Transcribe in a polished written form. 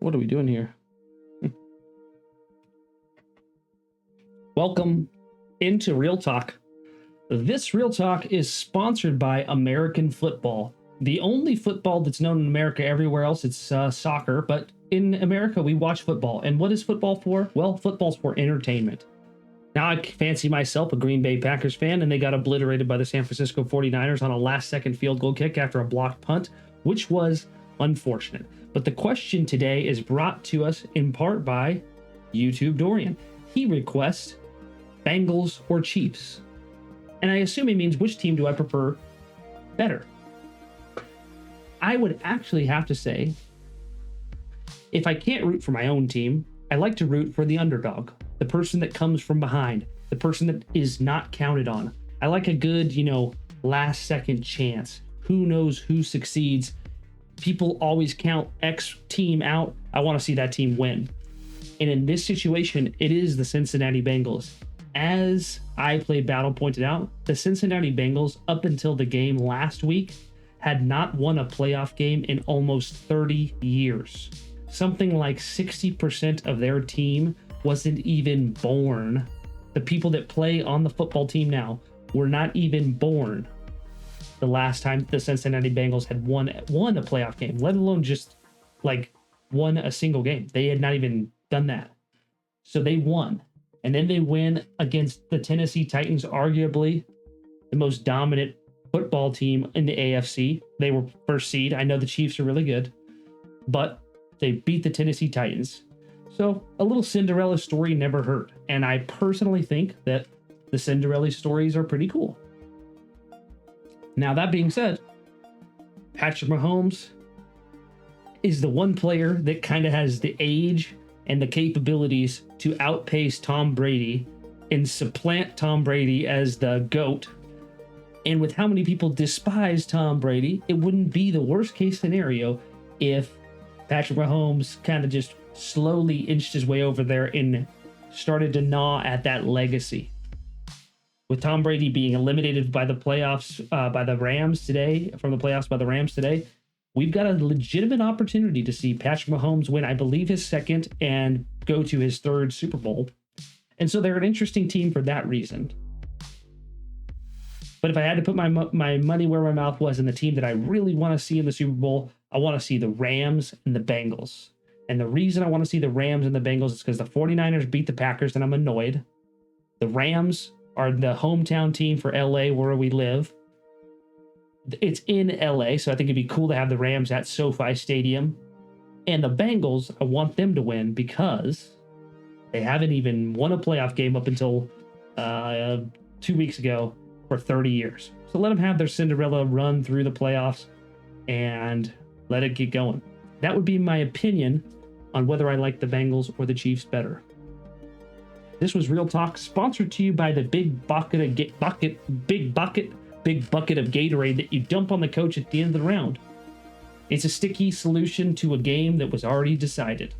What are we doing here? Welcome into Real Talk. This Real Talk is sponsored by American football. The only football that's known in America. Everywhere else it's soccer, but in America we watch football. And what is football for? Well, football's for entertainment. Now I fancy myself a Green Bay Packers fan, and they got obliterated by the San Francisco 49ers on a last-second field goal kick after a blocked punt, which was unfortunate. But the question today is brought to us in part by YouTube Dorian. He requests Bengals or Chiefs. And I assume he means which team do I prefer better? I would actually have to say, if I can't root for my own team, I like to root for the underdog, the person that comes from behind, the person that is not counted on. I like a good, last second chance. Who knows who succeeds? People always count X team out. I want to see that team win. And in this situation, it is the Cincinnati Bengals. As I Played Battle pointed out, the Cincinnati Bengals, up until the game last week, had not won a playoff game in almost 30 years. Something like 60% of their team wasn't even born. The people that play on the football team now were not even born the last time the Cincinnati Bengals had won a playoff game, let alone just won a single game. They had not even done that. So they won. And then they win against the Tennessee Titans, arguably the most dominant football team in the AFC. They were first seed. I know the Chiefs are really good, but they beat the Tennessee Titans. So a little Cinderella story never hurt. And I personally think that the Cinderella stories are pretty cool. Now, that being said, Patrick Mahomes is the one player that kind of has the age and the capabilities to outpace Tom Brady and supplant Tom Brady as the GOAT. And with how many people despise Tom Brady, it wouldn't be the worst case scenario if Patrick Mahomes kind of just slowly inched his way over there and started to gnaw at that legacy. With Tom Brady being eliminated by the playoffs by the Rams today, we've got a legitimate opportunity to see Patrick Mahomes win, I believe, his second and go to his third Super Bowl. And so they're an interesting team for that reason. But if I had to put my money where my mouth was in the team that I really want to see in the Super Bowl, I want to see the Rams and the Bengals. And the reason I want to see the Rams and the Bengals is because the 49ers beat the Packers and I'm annoyed. The Rams are the hometown team for LA where we live. It's in LA, so I think it'd be cool to have the Rams at SoFi Stadium. And the Bengals, I want them to win because they haven't even won a playoff game up until 2 weeks ago for 30 years. So let them have their Cinderella run through the playoffs and let it get going. That would be my opinion on whether I like the Bengals or the Chiefs better. This was Real Talk, sponsored to you by the big bucket of Gatorade that you dump on the coach at the end of the round. It's a sticky solution to a game that was already decided.